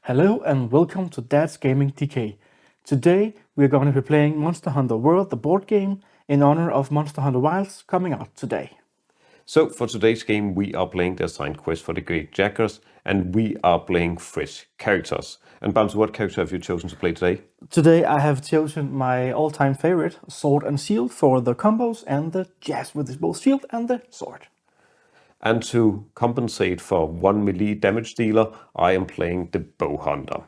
Hello and welcome to Dad's Gaming DK. Today we're going to be playing Monster Hunter World, the board game, in honor of Monster Hunter Wilds coming out today. So for today's game we are playing the assigned quest for the Great Jagras and we are playing fresh characters. And Bams, what character have you chosen to play today? Today I have chosen my all-time favorite, Sword and Shield, for the combos and the jazz with the both shield and the sword. And to compensate for one melee damage dealer, I am playing the Bow Hunter.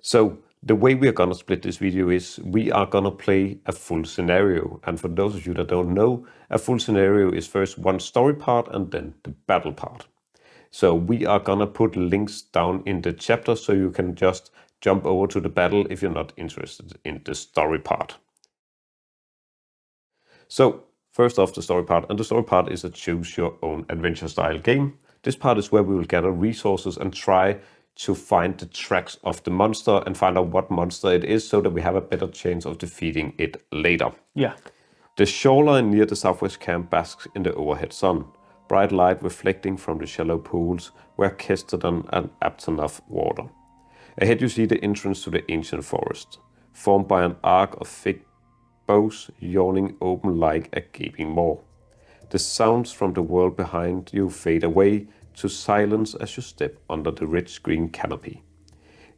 So the way we are gonna split this video is we are gonna play a full scenario. And for those of you that don't know, a full scenario is first one story part and then the battle part. So we are gonna put links down in the chapter so you can just jump over to the battle if you're not interested in the story part. So first off, the story part, and the story part is a choose your own adventure style game. This part is where we will gather resources and try to find the tracks of the monster and find out what monster it is so that we have a better chance of defeating it later. Yeah. The shoreline near the southwest camp basks in the overhead sun, bright light reflecting from the shallow pools where Kestodon and Aptonoth water. Ahead you see the entrance to the ancient forest, formed by an arc of thick boughs yawning open like a gaping maw. The sounds from the world behind you fade away to silence as you step under the rich green canopy,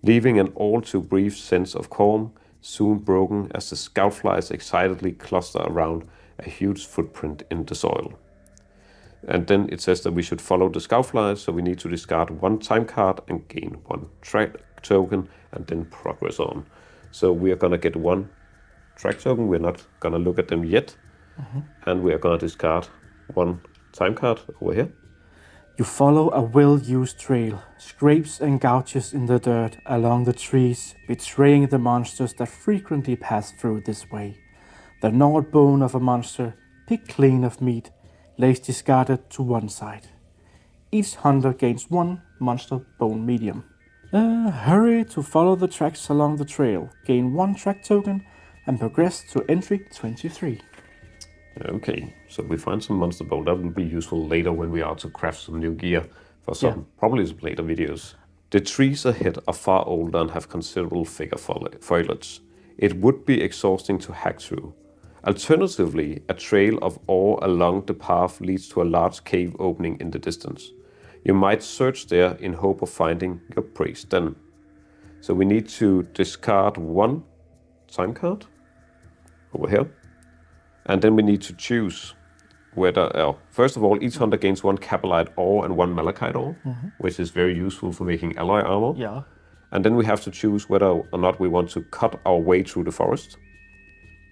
leaving an all too brief sense of calm, soon broken as the scoutflies excitedly cluster around a huge footprint in the soil. And then it says that we should follow the scoutflies, so we need to discard one time card and gain one track token and then progress on. So we are gonna get one track token, we're not gonna look at them yet, and we are gonna discard one time card over here. You follow a well-used trail, scrapes and gouges in the dirt along the trees, betraying the monsters that frequently pass through this way. The gnawed bone of a monster, picked clean of meat, lays discarded to one side. Each hunter gains one monster bone medium. Hurry to follow the tracks along the trail, gain one track token, and progress to entry 23. Okay, so we find some monster bone. That will be useful later when we are to craft some new gear for some, probably some later videos. The trees ahead are far older and have considerable thicker foliage. It would be exhausting to hack through. Alternatively, a trail of ore along the path leads to a large cave opening in the distance. You might search there in hope of finding your prey's den. So we need to discard one time card over here. And then we need to choose whether, first of all, each hunter gains one capellite ore and one malachite ore, which is very useful for making alloy armor. Yeah. And then we have to choose whether or not we want to cut our way through the forest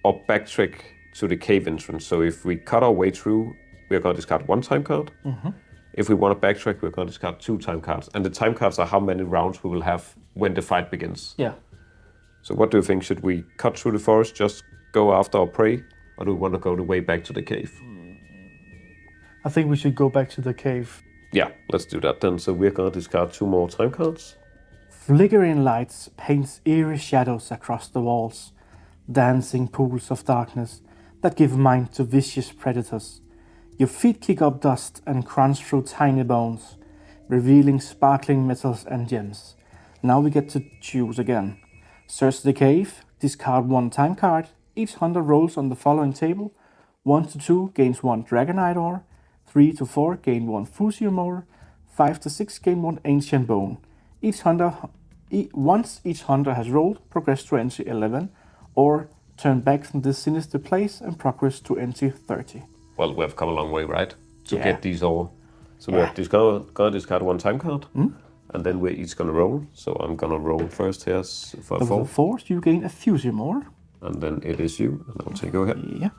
or backtrack to the cave entrance. So if we cut our way through, we're going to discard one time card. If we want to backtrack, we're going to discard two time cards. And the time cards are how many rounds we will have when the fight begins. Yeah. So what do you think? Should we cut through the forest, just go after our prey? Or do we want to go the way back to the cave? I think we should go back to the cave. Yeah, let's do that then. So we're going to discard two more time cards. Flickering lights paints eerie shadows across the walls, dancing pools of darkness that give mind to vicious predators. Your feet kick up dust and crunch through tiny bones, revealing sparkling metals and gems. Now we get to choose again. Search the cave, discard one time card. Each hunter rolls on the following table. 1 to 2 gains one dragonite ore, 3 to 4 gain one fusium ore, 5 to 6 gain one ancient bone. Once each hunter has rolled, progress to entry 11, or turn back from this sinister place and progress to entry 30. Well, we have come a long way, right? To Yeah. get these all. So we're going to discard one time card. And then we're each going to roll. So I'm going to roll first here for a 4. For 4, you gain a fusium ore. And then it is you, and I'll take over here. Yeah.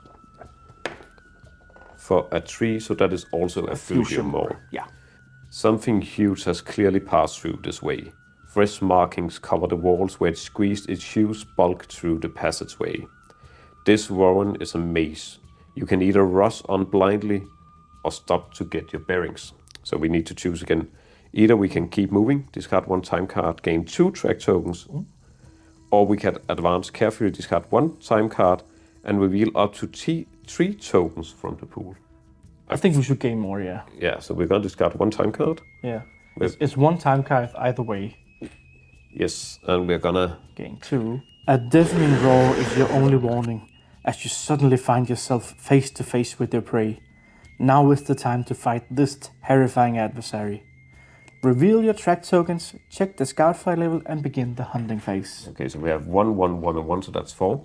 For a 3, so that is also a fusion ore. Yeah. Something huge has clearly passed through this way. Fresh markings cover the walls where it squeezed its huge bulk through the passageway. This warren is a maze. You can either rush on blindly or stop to get your bearings. So we need to choose again. Either we can keep moving, discard one time card, gain 2 track tokens, or we can advance carefully, discard one time card, and reveal up to 3 tokens from the pool. I think we should gain more, yeah. Yeah, so we're going to discard one time card. Yeah. It's one time card either way. Yes, and we're gonna... Gain 2. A deafening roar is your only warning as you suddenly find yourself face to face with your prey. Now is the time to fight this terrifying adversary. Reveal your track tokens, check the scout file level, and begin the hunting phase. Okay, so we have 1, 1, 1, and 1, so that's 4.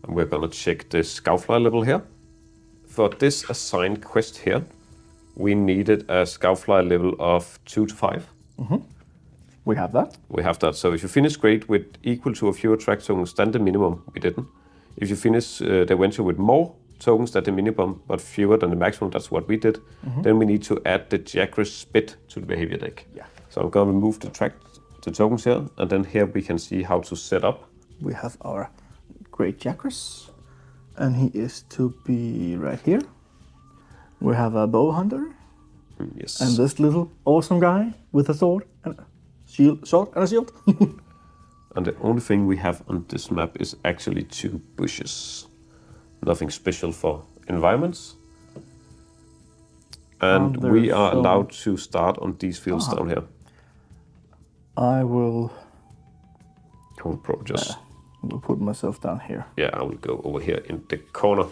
And we're gonna check the scoutfly level here. For this assigned quest here, we needed a scoutfly level of 2 to 5. We have that. We have that. So if you finish Great with equal to or fewer track tokens than the minimum, we didn't. If you finish the adventure with more tokens than the minimum, but fewer than the maximum, that's what we did, then we need to add the Jagras bit to the behavior deck. Yeah. So I'm gonna remove the tokens here, and then here we can see how to set up. We have our Great Jagras, and he is to be right here. We have a bow hunter, Yes. and this little awesome guy with a sword and a sword and a shield. And the only thing we have on this map is actually 2 bushes. Nothing special for environments. And we are allowed to start on these fields down here. I will Probably just... will put myself down here. Yeah, I will go over here in the corner.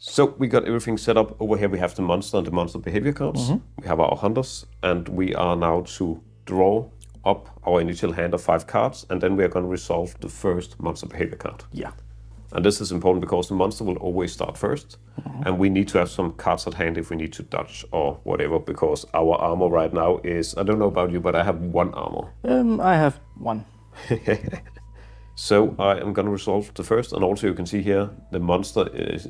So we got everything set up. Over here we have the monster and the monster behavior cards. We have our hunters, and we are now to draw up our initial hand of 5 cards, and then we are going to resolve the first monster behavior card. Yeah. And this is important because the monster will always start first, and we need to have some cards at hand if we need to dodge or whatever, because our armor right now is, I don't know about you, but I have 1 armor. I have 1. So I am going to resolve the first, and also you can see here the monster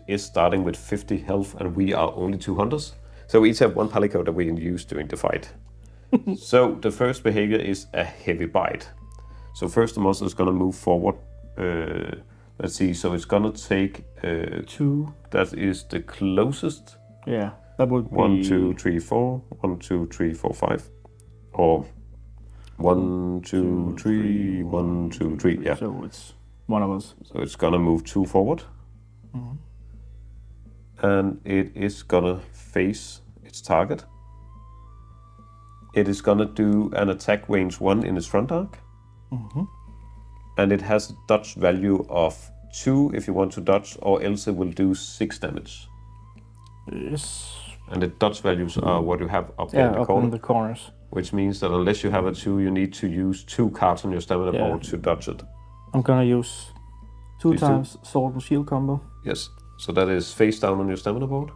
is starting with 50 health, and we are only 2 hunters. So we each have 1 palico that we can use during the fight. So the first behavior is a heavy bite. So first the monster is going to move forward. Let's see, so it's going to take 2. That is the closest. Yeah, that would be 1, 2, 3, 4. 1, 2, 3, 4, 5. Or 1, 2, 3, 1, 2, 3. Yeah. So it's one of us. So it's gonna move 2 forward. And it is gonna face its target. It is gonna do an attack range 1 in its front arc. And it has a dodge value of 2 if you want to dodge, or else it will do 6 damage. Yes. And the dodge values are what you have up there in the up corner. in the corners. Which means that unless you have a 2, you need to use 2 cards on your stamina board to dodge it. I'm gonna use 2 times sword and shield combo. Yes. So that is face down on your stamina board.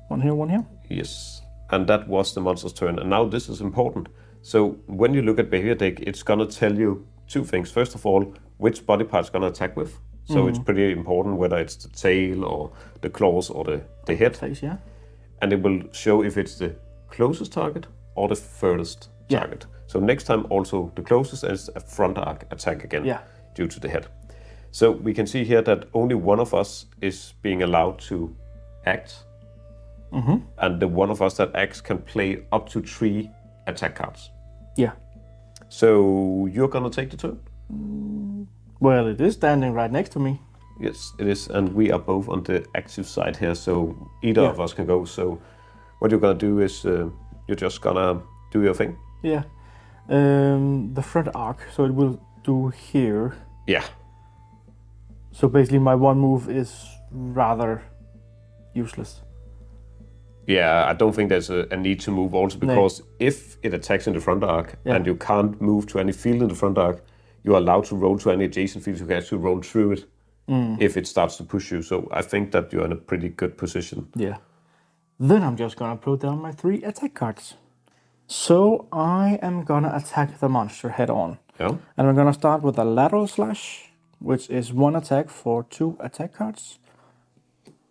1 here, 1 here. Yes. And that was the monster's turn. And now this is important. So when you look at behavior deck, it's gonna tell you 2 things. First of all, which body part it's gonna attack with. So it's pretty important whether it's the tail or the claws or the head. Face, yeah. And it will show if it's the closest target or the furthest target. So next time also the closest is a front arc attack again due to the head. So we can see here that only one of us is being allowed to act. And the one of us that acts can play up to 3 attack cards. Yeah. So you're gonna take the turn? Well, it is standing right next to me. Yes, it is, and we are both on the active side here, so either of us can go. So what you're gonna do is you're just gonna do your thing. Yeah. The front arc, so it will do here. Yeah. So basically my 1 move is rather useless. Yeah, I don't think there's a need to move also because if it attacks in the front arc and you can't move to any field in the front arc, you're allowed to roll to any adjacent fields. You can actually roll through it if it starts to push you. So I think that you're in a pretty good position. Yeah. Then I'm just gonna put down my 3 attack cards. So I am gonna attack the monster head on. Yeah. And I'm gonna start with a lateral slash, which is 1 attack for 2 attack cards.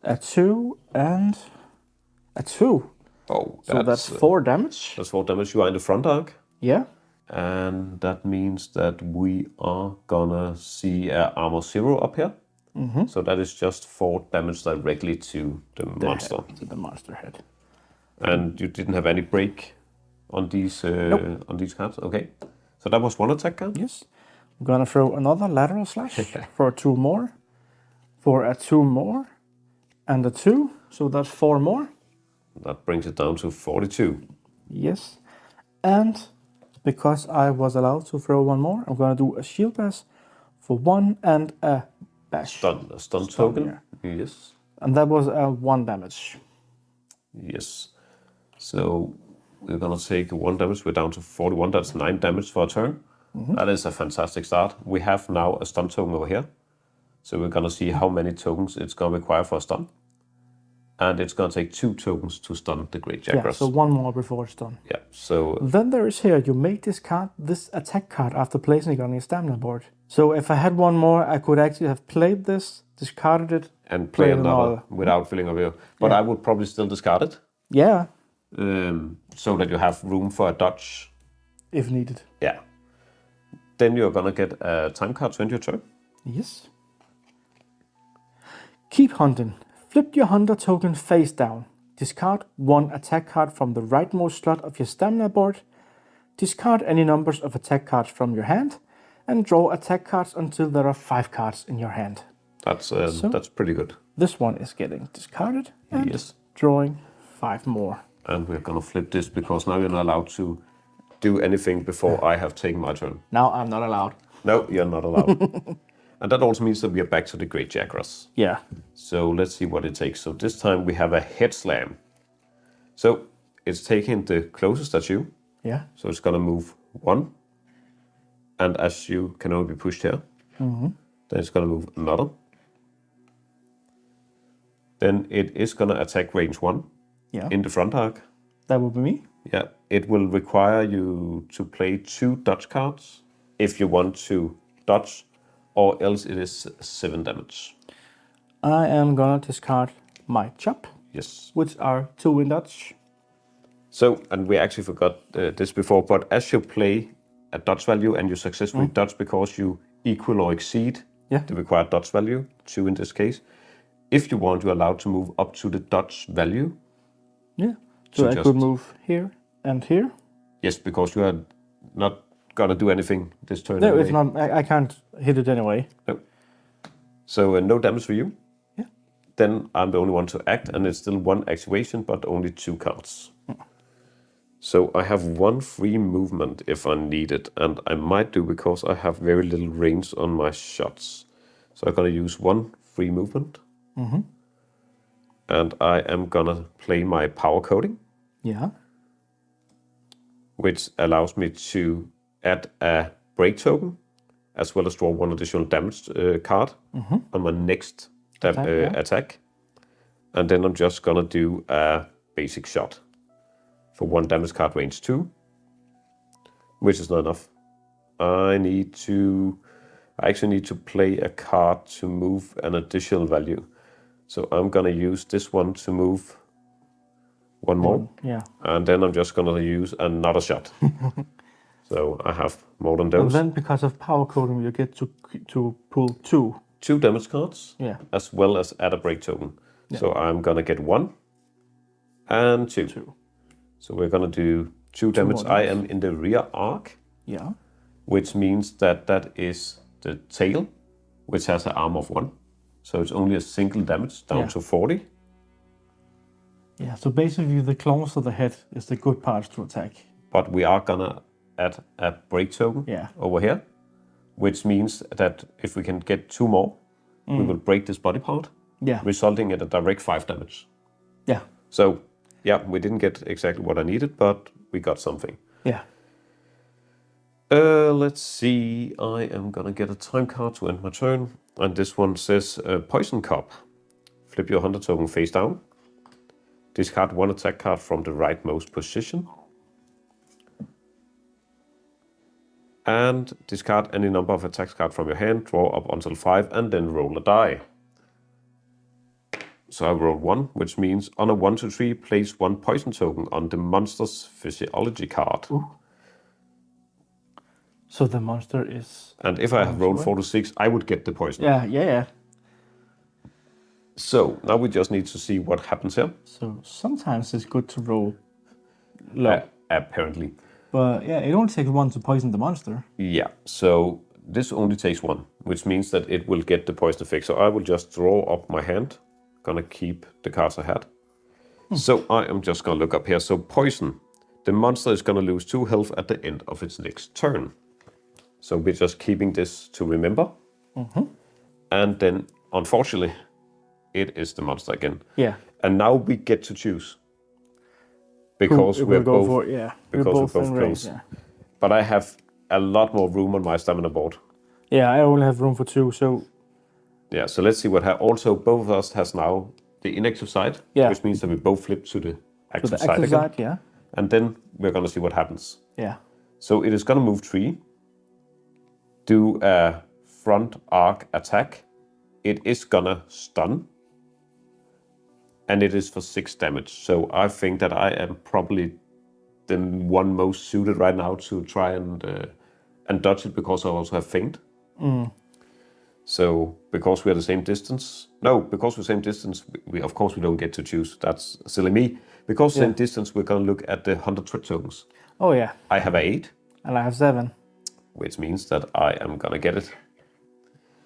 A 2 and a 2. Oh, So that's 4 damage. That's 4 damage. You are in the front arc. Yeah. And that means that we are gonna see armor 0 up here. So that is just 4 damage directly to the monster. Head, to the monster head. And you didn't have any break on these on these cards? Okay. So that was 1 attack card? Yes. I'm gonna throw another lateral slash for 2 more. For a 2 more. And a 2. So that's 4 more. That brings it down to 42. Yes. And because I was allowed to throw one more, I'm going to do a shield bash for 1 and a bash. A stun token. Yeah. Yes. And that was 1 damage. Yes. So we're going to take 1 damage. We're down to 41. That's 9 damage for a turn. That is a fantastic start. We have now a stun token over here. So we're going to see how many tokens it's going to require for a stun. And it's going to take 2 tokens to stun the Great Jagras. Yeah, so 1 more before it's done. Yeah, so... Then there is here, you may discard this attack card after placing it on your stamina board. So if I had 1 more, I could actually have played this, discarded it, and play another without filling up your... But I would probably still discard it. Yeah. So that you have room for a dodge. If needed. Yeah. Then you're going to get a time card to end your turn. Yes. Keep hunting. Flip your hunter token face down. Discard 1 attack card from the rightmost slot of your stamina board. Discard any numbers of attack cards from your hand. And draw attack cards until there are 5 cards in your hand. That's pretty good. This one is getting discarded. And yes. Drawing 5 more. And we're going to flip this because now you're not allowed to do anything before I have taken my turn. Now I'm not allowed. No, you're not allowed. And that also means that we are back to the Great Jagras. Yeah. So let's see what it takes. So this time we have a head slam. So it's taking the closest at you. Yeah. So it's going to move 1. And as you can only be pushed here, then it's going to move another. Then it is going to attack range 1 in the front arc. That would be me. Yeah. It will require you to play 2 dodge cards if you want to dodge, or else it is 7 damage. I am gonna discard my chop. Yes. Which are 2 in dodge. So, and we actually forgot this before, but as you play a dodge value and you successfully dodge because you equal or exceed the required dodge value, 2 in this case, if you want, you're allowed to move up to the dodge value. Yeah. So I could move here and here. Yes, because you are not gonna do anything this turn. No, it's not. I can't hit it anyway. No. So no damage for you. Yeah. Then I'm the only one to act, and it's still 1 activation, but only 2 cards. So I have 1 free movement if I need it, and I might do because I have very little range on my shots. So I'm gonna use 1 free movement. And I am gonna play my power coding. Yeah. Which allows me to add a break token, as well as draw 1 additional damage card on my next attack. And then I'm just gonna do a basic shot for 1 damage card range 2, which is not enough. I actually need to play a card to move an additional value. So I'm gonna use this one to move 1 more. Yeah. And then I'm just gonna use another shot. So I have more than those. And then because of power coding, you get to pull 2. 2 damage cards. Yeah. As well as add a break token. Yeah. So I'm gonna get 1 and 2. So we're gonna do 2 damage. I am in the rear arc. Yeah. Which means that is the tail, which has an arm of 1. So it's only a single damage down to 40. Yeah, so basically the claws of the head is the good parts to attack. But we are gonna add a break token over here, which means that if we can get 2 more, we will break this body part, resulting in a direct 5 damage. Yeah. So, yeah, we didn't get exactly what I needed, but we got something. Yeah. Let's see. I am gonna get a time card to end my turn. And this one says Poison Cup. Flip your hunter token face down. Discard 1 attack card from the rightmost position. And discard any number of attack cards from your hand, draw up until 5, and then roll a die. So I rolled 1, which means on a 1 to 3, place 1 poison token on the monster's physiology card. Ooh. So the monster is... And if I have rolled 4 to 6, I would get the poison. Yeah. So now we just need to see what happens here. So sometimes it's good to roll low. Apparently. But yeah, it only takes 1 to poison the monster. Yeah, so this only takes 1, which means that it will get the poison effect. So I will just draw up my hand. Gonna keep the cards I had. So I am just gonna look up here. So poison. the monster is going to lose 2 health at the end of its next turn. So we're just keeping this to remember. And then, unfortunately, it is the monster again. Yeah. And now we get to choose. Because we're both, we're both in range, close. But I have a lot more room on my stamina board. Yeah, I only have room for 2, so... Yeah, so let's see what happens. Also, both of us has now the inactive side, which means that we both flip to the active side again. Yeah. And then we're going to see what happens. Yeah. So it is going to move 3, do a front arc attack. It is going to stun. And it is for 6 damage. So I think that I am probably the one most suited right now to try and dodge it, because I also have feint. So because we're the same distance, because we're the same distance, we of course we don't get to choose. That's silly me. Because same distance, we're gonna look at the 100 threat tokens. Oh yeah. I have 8. And I have 7. Which means that I am gonna get it.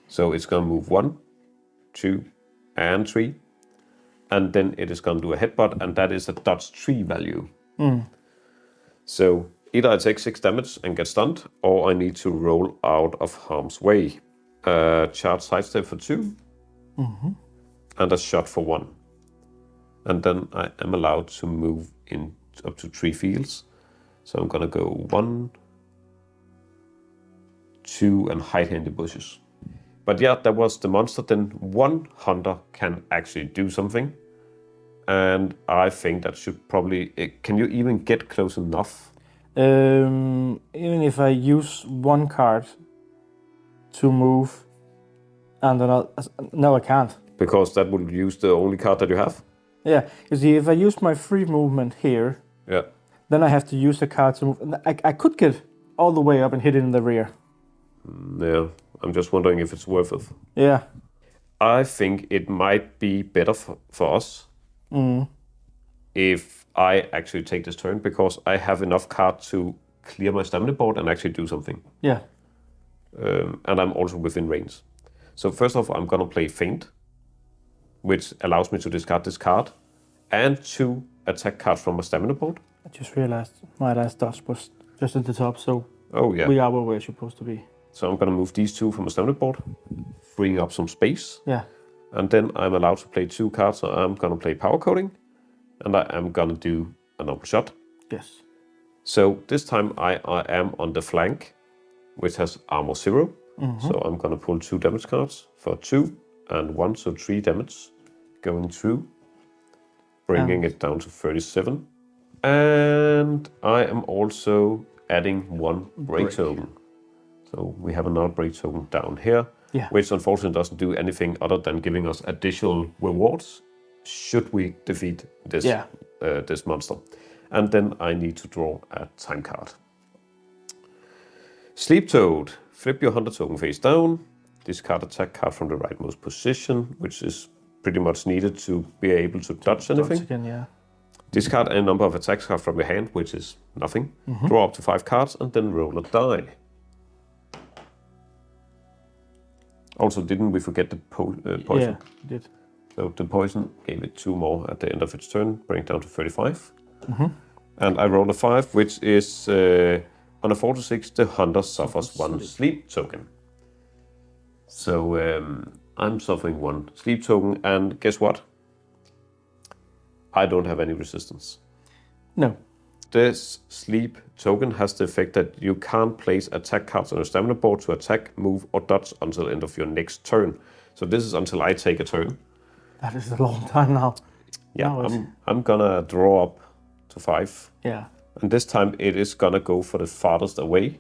So it's gonna move 1, 2, and 3. And then it is gonna do a headbutt, and that is a dodge 3 value. So either I take 6 damage and get stunned, or I need to roll out of harm's way. Charge sidestep for 2, and a shot for 1. And then I am allowed to move in up to 3 fields. So I'm gonna go 1, 2, and hide in the bushes. But yeah, that was the monster. Then one hunter can actually do something. And I think that should probably... Can you even get close enough? Even if I use 1 card to move, and then no, I can't. Because that would use the only card that you have? Yeah, you see, if I use my free movement here, then I have to use a card to move. I could get all the way up and hit it in the rear. Yeah, I'm just wondering if it's worth it. Yeah. I think it might be better for us if I actually take this turn, because I have enough cards to clear my stamina board and actually do something. Yeah. And I'm also within range. So first off, I'm gonna play feint, which allows me to discard this card and 2 attack cards from my stamina board. I just realized my last dodge was just at the top, so we are where we're supposed to be. So I'm gonna move these 2 from my stamina board, freeing up some space. Yeah. And then I'm allowed to play 2 cards, so I'm gonna play power coding, and I am gonna do a normal shot. Yes. So this time I am on the flank, which has armor 0. So I'm gonna pull 2 damage cards for 2 and 1, so 3 damage going through, bringing it down to 37. And I am also adding 1 break token. So we have another break token down here, which unfortunately doesn't do anything other than giving us additional rewards should we defeat this this monster. And then I need to draw a time card. Sleep Toad. Flip your hunter token face down. Discard attack card from the rightmost position, which is pretty much needed to be able to dodge anything. Again, Discard a number of attack cards from your hand, which is nothing. Draw up to 5 cards and then roll a die. Also, didn't we forget the poison? Yeah, we did. So the poison gave it 2 more at the end of its turn, bring it down to 35. And I rolled a 5, which is on a 4 to 6, the hunter suffers 1 sleep token. So I'm suffering 1 sleep token, and guess what? I don't have any resistance. No. This sleep token has the effect that you can't place attack cards on your stamina board to attack, move, or dodge until the end of your next turn. So this is until I take a turn. That is a long time now. Yeah, I'm gonna draw up to 5. Yeah. And this time it is gonna go for the farthest away.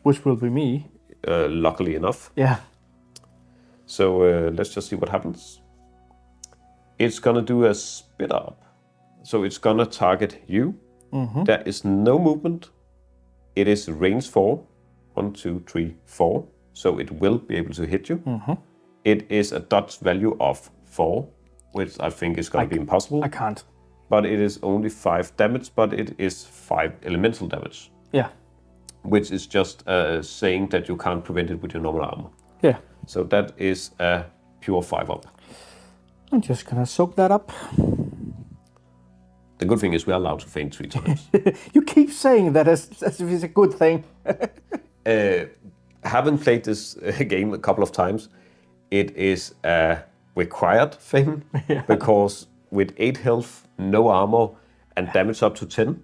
Which will be me. Luckily enough. Yeah. So let's just see what happens. It's gonna do a spit up. So it's gonna target you. There is no movement. It is range 4. 1, 2, 3, 4. So it will be able to hit you. It is a dodge value of 4, which I think is going to be impossible. I can't. But it is only 5 damage, but it is 5 elemental damage. Yeah. Which is just saying that you can't prevent it with your normal armor. Yeah. So that is a pure 5 up. I'm just gonna soak that up. The good thing is we're allowed to faint 3 times. You keep saying that as if it's a good thing. Having played this game a couple of times, it is a required thing because with 8 health, no armor, and damage up to 10,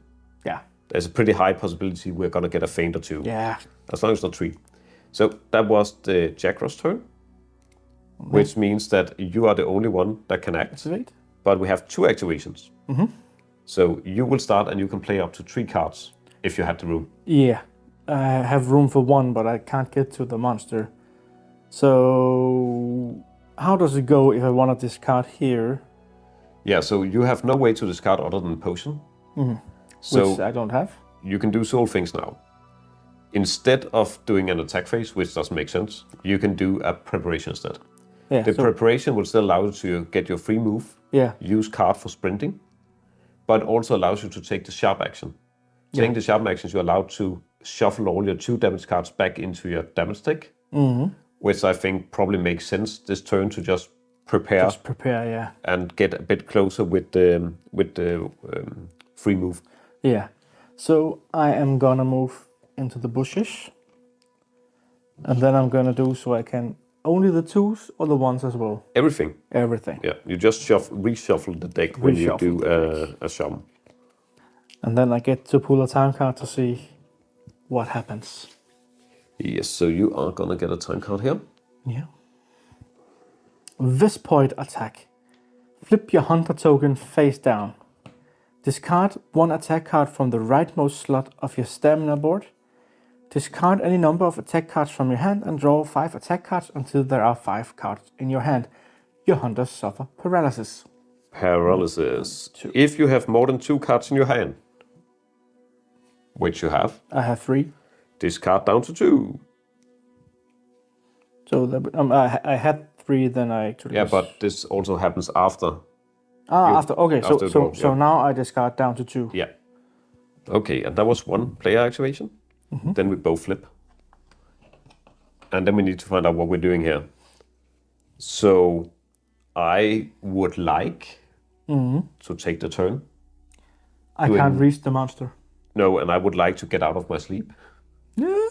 there's a pretty high possibility we're gonna get a feint or 2. Yeah. As long as not 3. So that was the Jagras turn, which means that you are the only one that can act. Activate. But we have 2 activations. So you will start and you can play up to 3 cards if you had the room. Yeah. I have room for 1, but I can't get to the monster. So how does it go if I want to discard here? Yeah, so you have no way to discard other than potion. So Which I don't have. you can do several things now. Instead of doing an attack phase, which doesn't make sense, you can do a preparation instead. Yeah, The preparation will still allow you to get your free move, use card for sprinting, but also allows you to take the sharp action. Taking the sharp actions, you're allowed to shuffle all your 2 damage cards back into your damage deck, which I think probably makes sense this turn to just prepare. And get a bit closer with the free move. Yeah. So I am gonna move into the bushes, and then I'm gonna do so I can only the 2s or the 1s as well. Everything. Yeah. You just reshuffle the deck when you do a summon. And then I get to pull a time card to see what happens. Yes, so you are gonna get a time card here. Yeah. This point attack. Flip your hunter token face down. Discard 1 attack card from the rightmost slot of your stamina board. Discard any number of attack cards from your hand and draw 5 attack cards until there are 5 cards in your hand. Your hunters suffer paralysis. Paralysis. If you have more than 2 cards in your hand, which you have. I have 3. Discard down to 2. So I had 3, then I actually... Yeah, but this also happens after. After. Okay, draw, so now I discard down to 2. Yeah. Okay, and that was 1 player activation. Then we both flip. And then we need to find out what we're doing here. So I would like to take the turn. I can't reach the monster. No, and I would like to get out of my sleep. Yeah.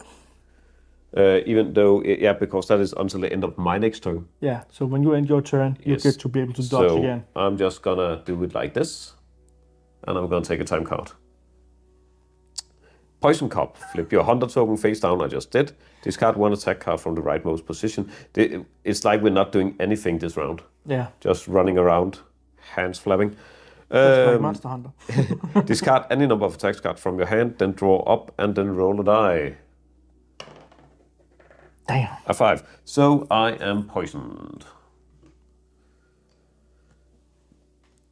Even though, because that is until the end of my next turn. Yeah, so when you end your turn, you get to be able to dodge again. I'm just gonna do it like this. And I'm gonna take a time card. Poison Cup. Flip your hunter token face down, I just did. Discard 1 attack card from the rightmost position. It's like we're not doing anything this round. Yeah. Just running around, hands flapping. That's like Monster Hunter. Discard any number of attack cards from your hand, then draw up and then roll a die. Damn. A 5. So I am poisoned.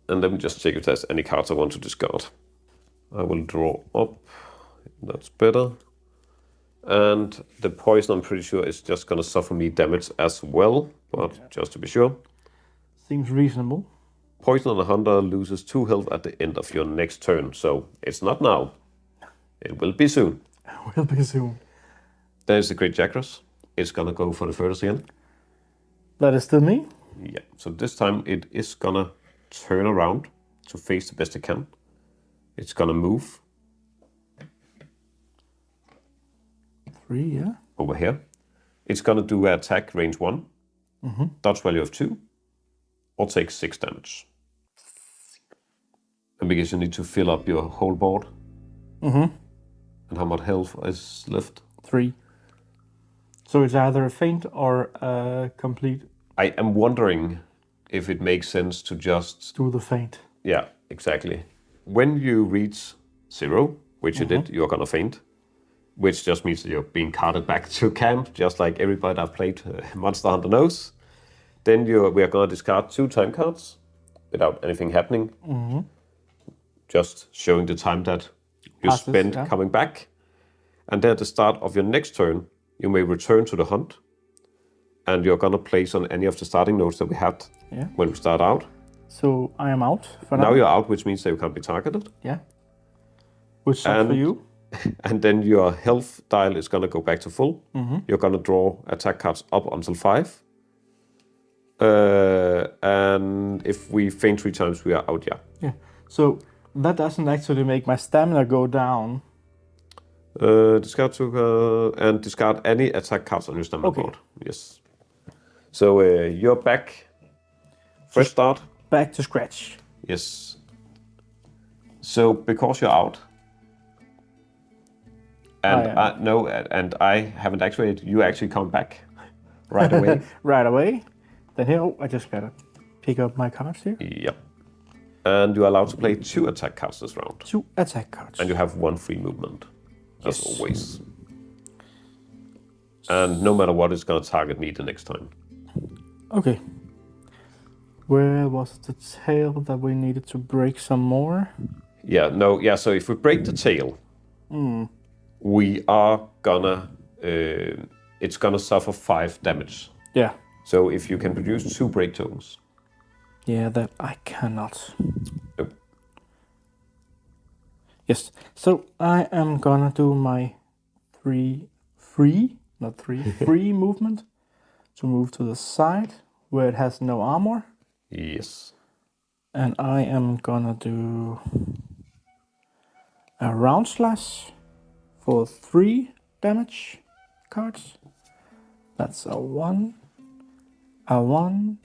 And let me just check if there's any cards I want to discard. I will draw up. That's better. And the poison, I'm pretty sure, is just going to suffer me damage as well. But just to be sure. Seems reasonable. Poison on a hunter loses 2 health at the end of your next turn. So it's not now. It will be soon. Will be soon. There's the Great Jagras. It's going to go for the furthest again. That is still me? Yeah. So this time it is going to turn around to face the best it can. It's going to move. 3, yeah. Over here. It's going to do attack range 1. Dodge value of 2. Or take 6 damage. And because you need to fill up your whole board. And how much health is left? 3. So it's either a feint or a complete... I am wondering if it makes sense to just... do the feint. Yeah, exactly. When you reach 0, which you did, you're gonna faint. Which just means that you're being carted back to camp, just like everybody that played Monster Hunter knows. Then we are gonna discard 2 time cards without anything happening. Just showing the time that you spent coming back. And then at the start of your next turn, you may return to the hunt. And you're gonna place on any of the starting notes that we had when we start out. So I am out for now. Now you're out, which means that you can't be targeted. Yeah. Which sucks for you. And then your health dial is gonna go back to full. You're gonna draw attack cards up until 5. And if we faint 3 times, we are out, Yeah. So That doesn't actually make my stamina go down. Discard 2 and discard any attack cards on your stamina Okay. board. Yes. So you're back. Fresh start. Back to scratch. Yes. So because you're out, and I haven't activated, you actually come back right away. Right away. Then here, I just gotta pick up my cards here. Yep. And you're allowed to play 2 attack cards this round. 2 attack cards. And you have 1 free movement, as Yes. always. And no matter what, it's gonna target me the next time. Okay. Where was the tail that we needed to break some more? So if we break the tail, we are gonna, it's gonna suffer 5 damage. Yeah. So if you can produce 2 break tokens. Yeah, that I cannot. Nope. Yes, so I am gonna do my free movement to move to the side where it has no armor. Yes. And I am gonna do a round slash for 3 damage cards. That's a 1, a 1,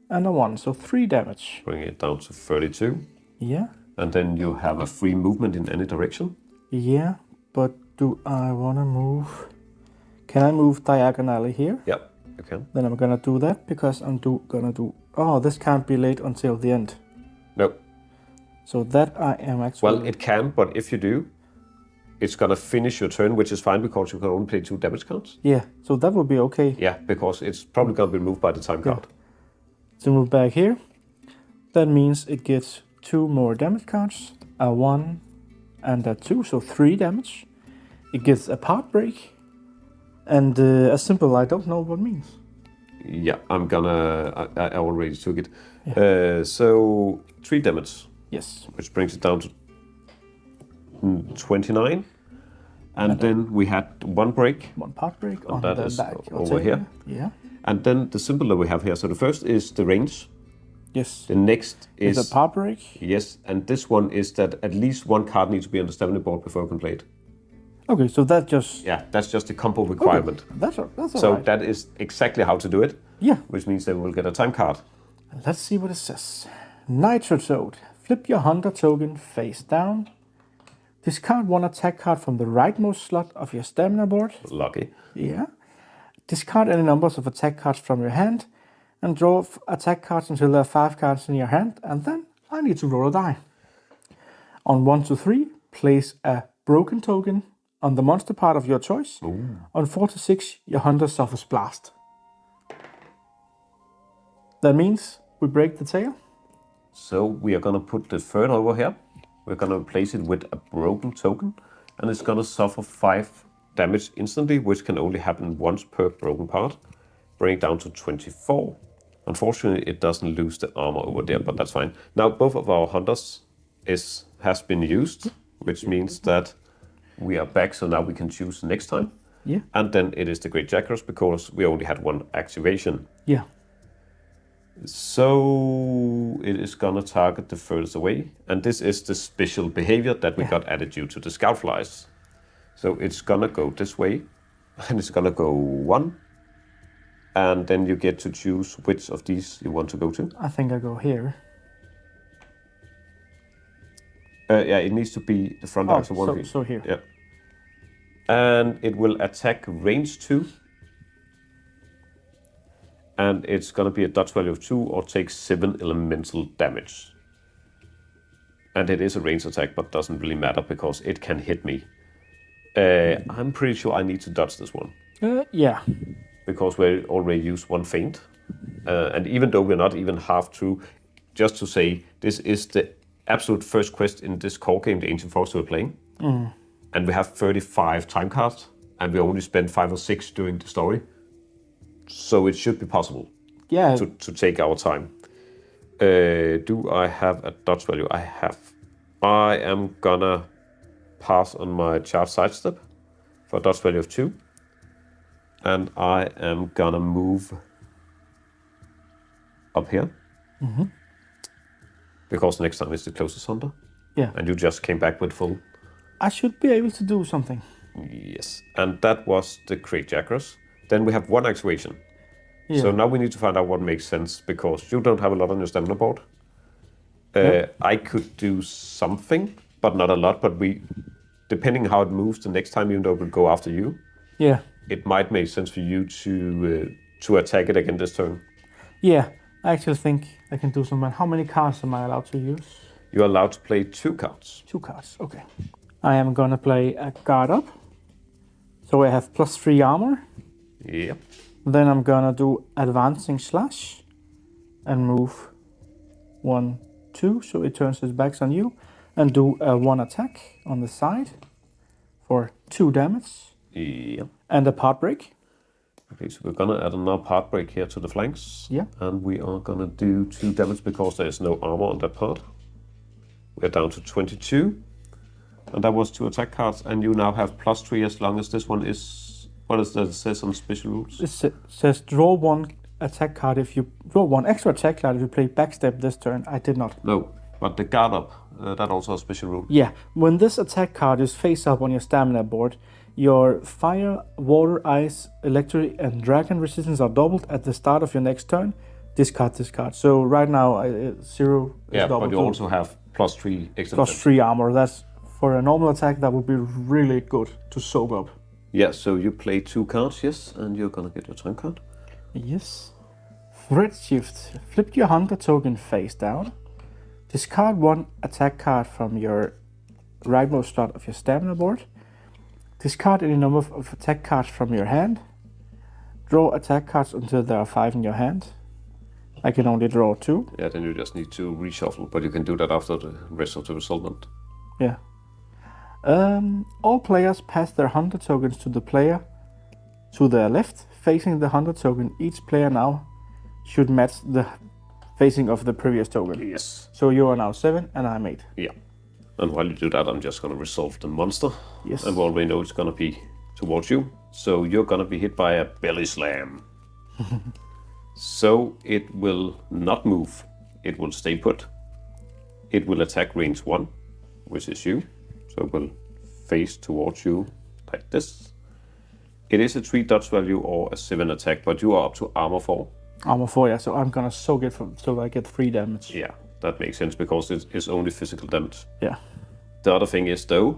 and a 1. So 3 damage. Bring it down to 32. Yeah. And then you have a free movement in any direction. Yeah, but do I wanna move? Can I move diagonally here? Yep, you can. Then I'm gonna do that because I'm gonna do. Oh, this can't be late until the end. No. So that I am actually. Well, it can, but if you do, it's gonna finish your turn, which is fine because you can only play 2 damage cards. Yeah, so that would be okay. Yeah, because it's probably gonna be moved by the time card. To move back here, that means it gets 2 more damage cards, a 1 and a 2, so 3 damage. It gets a part break, and a symbol I don't know what means. Yeah, I already took it. So 3 damage. Yes. Which brings it down to 29. And then we had 1 break. 1 part break on that the is back. over here. Yeah. And then the symbol that we have here. So the first is the range. Yes. The next is a part break. Yes, and this one is that at least 1 card needs to be on the stamina board before you can play it. Okay, so that just. Yeah, that's just the combo requirement. Okay, that's all So right. that is exactly how to do it. Yeah. Which means they will get a time card. Let's see what it says. Nitro Toad. Flip your hunter token face down. Discard 1 attack card from the rightmost slot of your stamina board. Lucky. Yeah. Discard any numbers of attack cards from your hand. And draw attack cards until there are 5 cards in your hand. And then I need to roll a die. On 1 to 3, place a broken token on the monster part of your choice. Ooh. On 4 to 6, your hunter suffers blast. That means we break the tail. So we are gonna put the third over here. We're gonna replace it with a broken token, and it's gonna suffer 5 damage instantly, which can only happen once per broken part. Bring it down to 24. Unfortunately, it doesn't lose the armor over there, but that's fine. Now both of our hunters has been used, which means that we are back, so now we can choose next time. Yeah. And then it is the Great Jagras because we only had 1 activation. Yeah. So it is gonna target the furthest away, and this is the special behavior that we got added due to the scout flies. So it's gonna go this way, and it's gonna go 1, and then you get to choose which of these you want to go to. I think I go here. It needs to be the front axle 1. So here. Yeah. And it will attack range 2. And it's gonna be a dodge value of 2 or take 7 elemental damage. And it is a range attack, but doesn't really matter because it can hit me. I'm pretty sure I need to dodge this one. Yeah. Because we already used 1 feint. And even though we're not even half through, just to say, this is the absolute first quest in this core game, the Ancient Forest we're playing. And we have 35 time cards, and we only spent 5 or 6 during the story. So it should be possible to take our time. Do I have a dodge value? I have. I am gonna pass on my charge sidestep for a dodge value of 2. And I am gonna move up here. Because next time is the closest hunter. Yeah. And you just came back with full. I should be able to do something. Yes, and that was the Great Jagras. Then we have one activation. Yeah. So now we need to find out what makes sense, because you don't have a lot on your stamina board. Yep. I could do something, but not a lot. But depending how it moves the next time, even though it will go after you, Yeah. it might make sense for you to attack it again this turn. Yeah. I actually think I can do something. How many cards am I allowed to use? You're allowed to play 2 cards. 2 cards. Okay. I am gonna play a guard up. So I have +3 armor. Yeah. Then I'm gonna do advancing slash and move 1, 2, so it turns its backs on you, and do a 1 attack on the side for 2 damage Yeah. and a part break. Okay, so we're gonna add another part break here to the flanks. Yeah. And we are gonna do 2 damage because there is no armor on that part. We're down to 22. And that was 2 attack cards, and you now have +3 as long as this one is... What is that it says on special rules? It says draw 1 attack card if you draw 1 extra attack card if you play backstab this turn. I did not. No, but the guard up, that also a special rule. Yeah, when this attack card is face up on your stamina board, your fire, water, ice, electric, and dragon resistance are doubled at the start of your next turn. Discard this card. So right now, 0 is Yeah, doubled. but you also have +3 extra plus defense. 3 armor. That's for a normal attack. That would be really good to soak up. Yeah, so you play 2 cards, yes, and you're gonna get your time card. Yes. Threat shift. Flip your hunter token face down. Discard 1 attack card from your rightmost slot of your stamina board. Discard any number of attack cards from your hand. Draw attack cards until there are 5 in your hand. I can only draw 2. Yeah, then you just need to reshuffle, but you can do that after the rest of the resultant. Yeah. All players pass their hunter tokens to the player to their left, facing the hunter token. Each player now should match the facing of the previous token. Yes. So you are now 7 and I'm 8. Yeah. And while you do that, I'm just gonna resolve the monster. Yes. And we already know it's gonna be towards you. So you're gonna be hit by a belly slam. So it will not move. It will stay put. It will attack range 1, which is you. So it will face towards you like this. It is a 3 dodge value or a 7 attack, but you are up to armor 4. Armor 4, yeah, so I'm gonna soak it so I get 3 damage. Yeah, that makes sense because it is only physical damage. Yeah. The other thing is, though,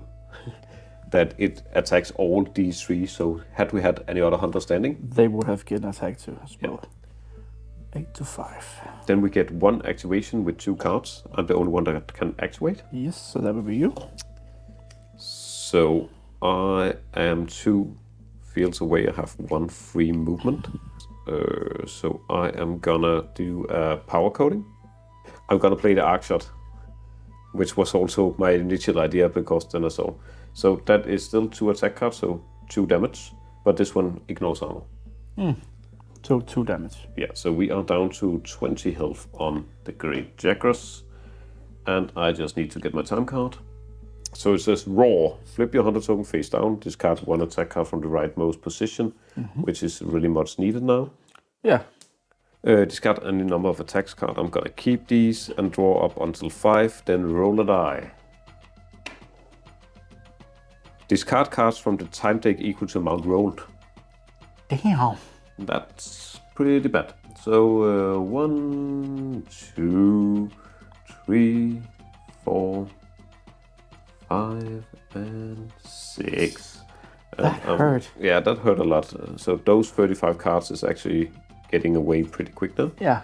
that it attacks all these 3, so had we had any other hunter standing, They would have gotten attacked too as well. 8 to 5. then we get 1 activation with 2 cards. I'm the only one that can activate. Yes, so that would be you. So I am 2 fields away. I have 1 free movement. So I am gonna do power coding. I'm gonna play the arc shot, which was also my initial idea because then I saw. So that is still 2 attack cards, so 2 damage, but this one ignores armor. So 2 damage. Yeah, so we are down to 20 health on the Great Jagras, and I just need to get my time card. So it says raw, flip your hunter token face down, discard 1 attack card from the rightmost position, which is really much needed now. Yeah. Discard any number of attacks card. I'm gonna keep these and draw up until 5, then roll a die. Discard cards from the time deck equal to amount rolled. Damn. That's pretty bad. So 1, 2, 3, 4, 5, and 6. That hurt. Yeah, that hurt a lot. So those 35 cards is actually getting away pretty quick now. Yeah.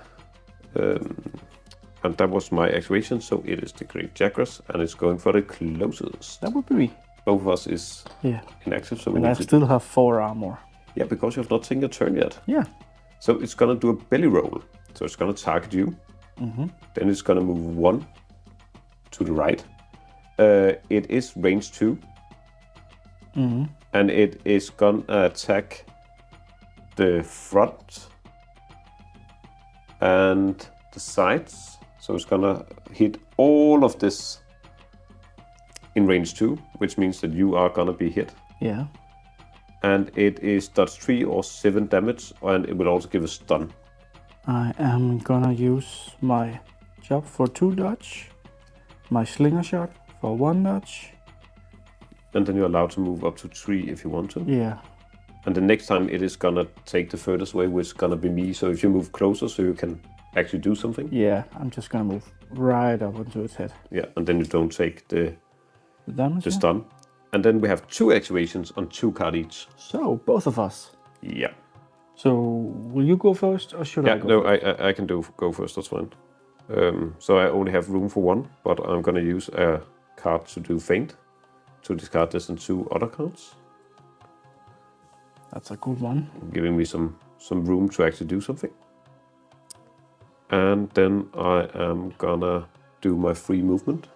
And that was my activation, so it is the Great Jagras, and it's going for the closest. That would be me. Both of us is Yeah. inactive, so we And I need to... still have 4 armor. Yeah, because you have not taken your turn yet. Yeah. So it's gonna do a belly roll. So it's gonna target you. Then it's gonna move 1 to the right. It is range 2. And it is gonna attack the front and the sides. So it's gonna hit all of this in range 2, which means that you are gonna be hit. Yeah. And it is dodge 3 or 7 damage, and it will also give a stun. I am gonna use my job for 2 dodge. my slinger shot for 1 notch. And then you're allowed to move up to 3 if you want to. Yeah. And the next time it is gonna take the furthest way, which is gonna be me. So if you move closer, so you can actually do something. Yeah, I'm just gonna move right up into its head. Yeah, and then you don't take the damage. The stun. And then we have 2 activations on 2 cards each. So both of us. Yeah. So will you go first, or should I go first? I can go first. That's fine. So I only have room for 1, but I'm gonna use a card to do feint, to discard this and 2 other cards. That's a good one. Giving me some room to actually do something. And then I am gonna do my free movement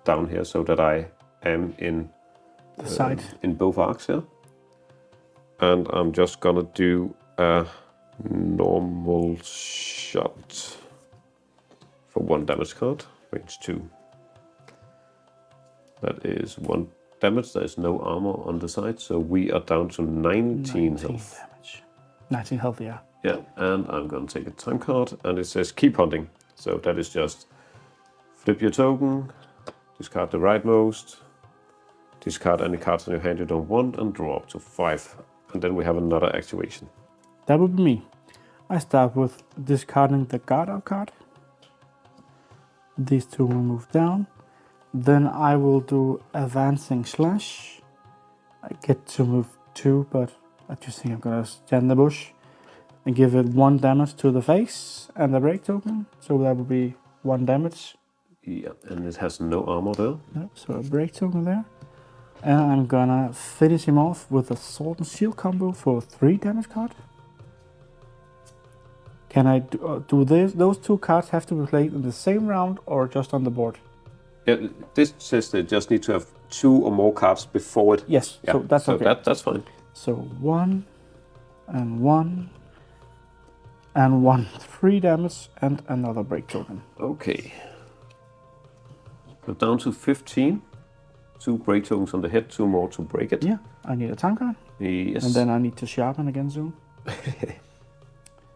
down here so that I am in the side in both arcs here. And I'm just gonna do a normal shot for 1 damage card, range 2. That is 1 damage. There is no armor on the side, so we are down to 19 health. Damage. 19 health, yeah. Yeah, and I'm gonna take a time card, and it says keep hunting. So that is just flip your token, discard the rightmost, discard any cards on your hand you don't want, and draw up to 5. And then we have another activation. That would be me. I start with discarding the guard up card. These 2 will move down. Then I will do advancing slash. I get to move 2, but I just think I'm gonna stand in the bush and give it 1 damage to the face and the break token. So that will be 1 damage. Yeah, and it has no armor there. Yep, so a break token there. And I'm gonna finish him off with a sword and shield combo for 3 damage card. Can I do this? Those 2 cards have to be played in the same round or just on the board? Yeah, this says they just need to have 2 or more cards before it. Yes, yeah, so that's okay. That's fine. So 1 and 1 and 1. 3 damage and another break token. Okay. So down to 15. 2 break tokens on the head, 2 more to break it. Yeah, I need a time card. Yes. And then I need to sharpen again soon.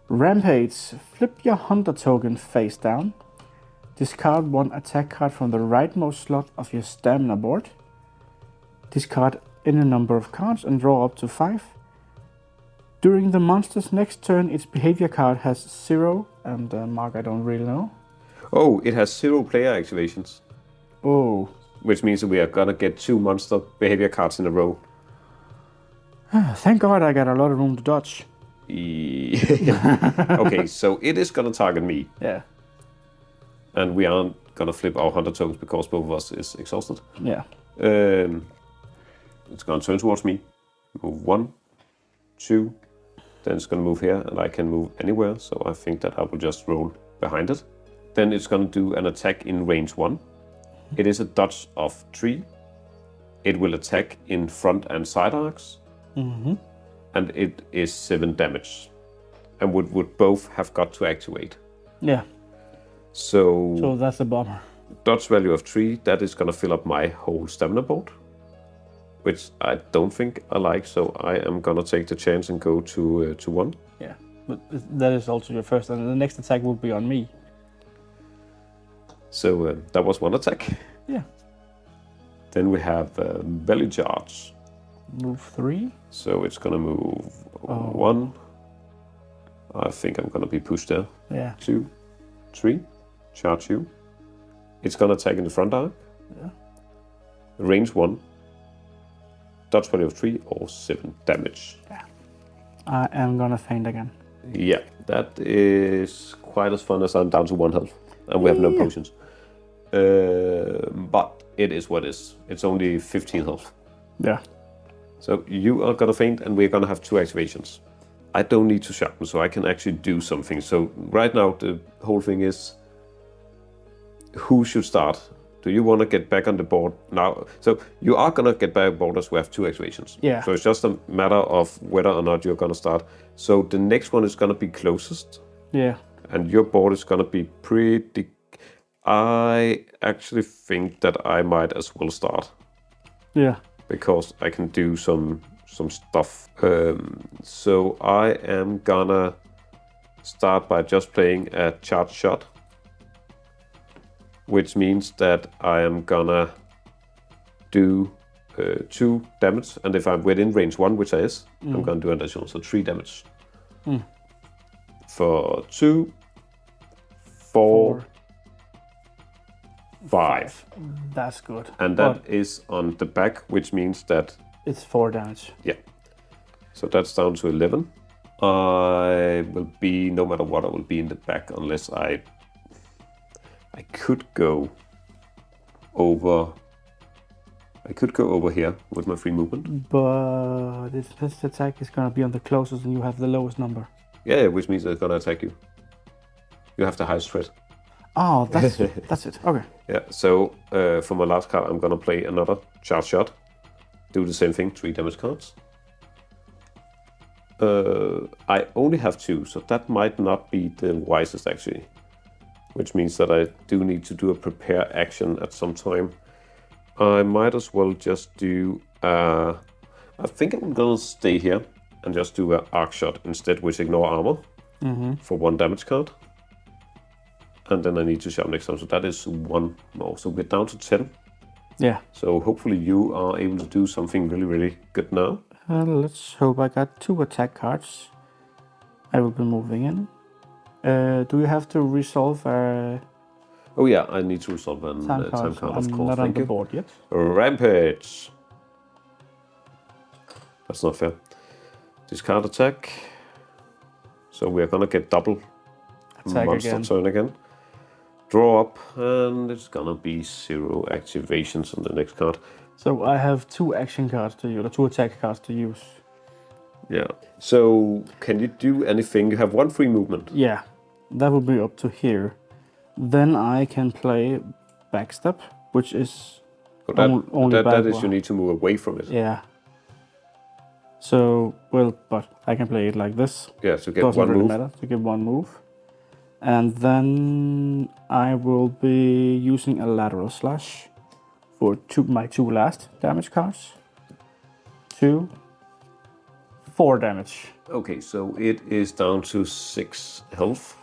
Rampage. Flip your hunter token face down. Discard 1 attack card from the rightmost slot of your stamina board. Discard any number of cards and draw up to 5. During the monster's next turn, its behavior card has 0, and mark I don't really know. Oh, it has 0 player activations. Oh. Which means that we are gonna get 2 monster behavior cards in a row. Thank God I got a lot of room to dodge. Okay, so it is gonna target me. Yeah. And we aren't gonna flip our hunter tokens because both of us is exhausted. Yeah. It's gonna turn towards me. Move 1, 2. Then it's gonna move here, and I can move anywhere. So I think that I will just roll behind it. Then it's gonna do an attack in range 1. It is a dodge of 3. It will attack in front and side arcs. Mm-hmm. And it is 7 damage. And would both have got to activate. Yeah. So that's a bummer. Dodge value of 3, that is gonna fill up my whole stamina board. Which I don't think I like, so I am gonna take the chance and go to 1. Yeah, but that is also your first, and the next attack will be on me. So that was 1 attack. Yeah. Then we have belly charge. Move 3. So it's gonna move 1. I think I'm gonna be pushed there. Yeah. 2, 3, charge you. It's gonna attack in the front arc. Yeah. Range 1. Dodge value of 3 or 7 damage. Yeah. I am gonna faint again. Yeah, that is quite as fun as I'm down to 1 health. And we have no potions. But it is what it is. It's only 15 health. Yeah. So you are gonna faint and we're gonna have 2 activations. I don't need to sharpen, so I can actually do something. So right now the whole thing is who should start? Do you want to get back on the board now? So you are gonna get back on board as we have 2 activations. Yeah. So it's just a matter of whether or not you're gonna start. So the next one is gonna be closest. Yeah. And your board is gonna be pretty... I actually think that I might as well start. Yeah. Because I can do some stuff. So I am gonna start by just playing a charge shot. which means that I am gonna do 2 damage, and if I'm within range 1, which I is, I'm gonna do an additional, so 3 damage. For 2, 4, 5. That's good. And that is on the back, which means that... It's 4 damage. Yeah. So that's down to 11. I will be, no matter what, I will be in the back unless I could go over... I could go over here with my free movement. But this attack is going to be on the closest and you have the lowest number. Yeah, which means it's going to attack you. You have the highest threat. Oh, that's it. Okay. Yeah, so for my last card, I'm going to play another charge shot. Do the same thing, 3 damage cards. I only have 2, so that might not be the wisest actually. Which means that I do need to do a prepare action at some time. I might as well just do... I think I'm going to stay here and just do an arc shot instead, which ignore armor for 1 damage card. And then I need to shot next time, so that is 1 more. So we're down to 10. Yeah. So hopefully you are able to do something really, really good now. Let's hope. I got 2 attack cards. I will be moving in. Do you have to resolve Oh yeah, I need to resolve a time card, of I'm course. not on the board yet. Rampage. That's not fair. Discard attack. So we're gonna get double Attack monster again. turn again. Draw up, and it's gonna be 0 activations on the next card. So I have 2 action cards to use, or 2 attack cards to use. Yeah. So can you do anything? You have 1 free movement. Yeah, that will be up to here. Then I can play backstep, which is So only that is backward. you need to move away from it. Yeah. So, well, but I can play it like this. Yeah, to get Doesn't 1 really move. matter, to get 1 move. And then I will be using a lateral slash for my 2 last damage cards. 2, 4 damage. Okay, so it is down to 6 health.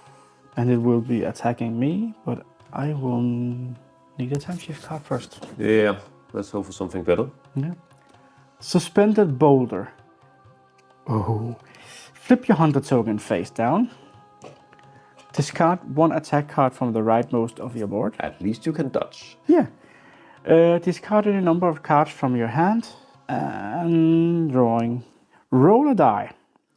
And it will be attacking me, but I will need a time shift card first. Yeah, let's hope for something better. Yeah. Suspended boulder. Oh. Flip your hunter token face down. Discard 1 attack card from the rightmost of your board. At least you can dodge. Yeah. Discard any number of cards from your hand. And drawing. Roll a die.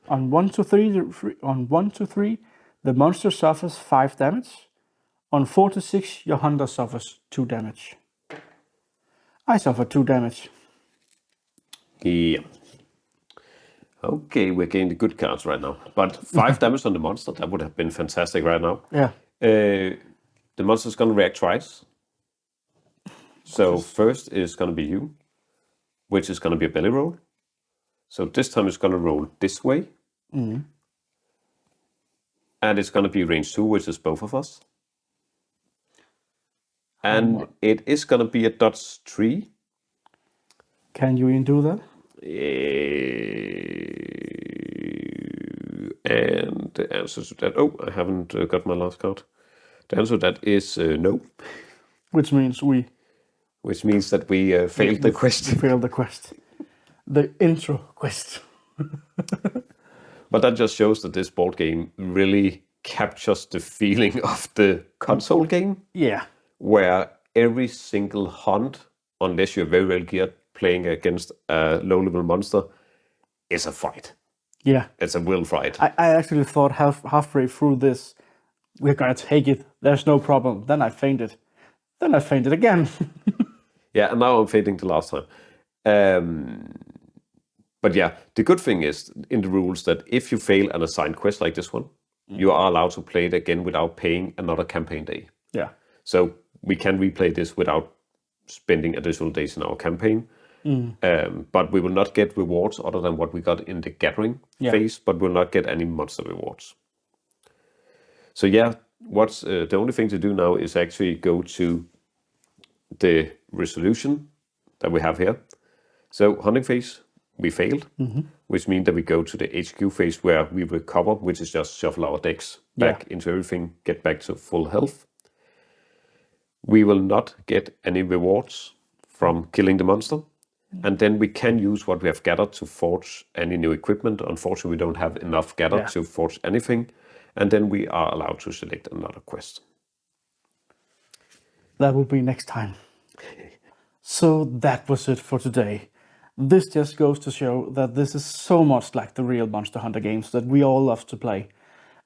On 1 to 3, the monster suffers 5 damage. On 4 to 6, your hunter suffers 2 damage. I suffer 2 damage. Yeah. Okay, we're getting the good cards right now. But 5 damage on the monster, that would have been fantastic right now. Yeah. The monster's gonna react twice. So first is gonna be you, which is gonna be a belly roll. So this time it's gonna roll this way. And it's gonna be range 2, which is both of us. And it is gonna be a dodge 3. Can you do that? And the answer to that... Oh, I haven't got my last card. The answer to that is no. Which means we Which means that we failed the quest. failed the quest. The intro quest. But that just shows that this board game really captures the feeling of the console game, Yeah. where every single hunt, unless you're very well geared playing against a low-level monster, is a fight. Yeah. It's a will fight. I actually thought halfway through this, we're gonna take it. There's no problem. Then I fainted. Then I fainted again. Yeah, and now I'm fading the last time. But yeah, the good thing is in the rules that if you fail an assigned quest like this one, you are allowed to play it again without paying another campaign day. Yeah. So we can replay this without spending additional days in our campaign. But we will not get rewards other than what we got in the gathering phase, but we'll not get any monster rewards. So yeah, what's the only thing to do now is actually go to the resolution that we have here. So hunting phase, we failed, which means that we go to the HQ phase where we recover, which is just shuffle our decks back into everything, get back to full health. We will not get any rewards from killing the monster. And then we can use what we have gathered to forge any new equipment. Unfortunately, we don't have enough gathered to forge anything. And then we are allowed to select another quest. That will be next time. So that was it for today. This just goes to show that this is so much like the real Monster Hunter games that we all love to play.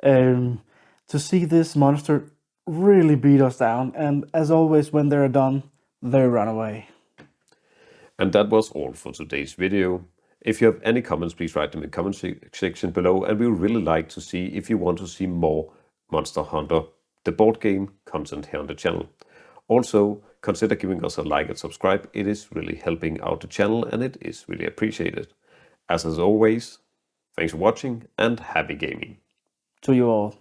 To see this monster really beat us down, and as always, when they're done, they run away. And that was all for today's video. If you have any comments, please write them in the comment section below, and we would really like to see if you want to see more Monster Hunter, the board game, content here on the channel. Also, consider giving us a like and subscribe. It is really helping out the channel and it is really appreciated. As always, thanks for watching and happy gaming. To you all.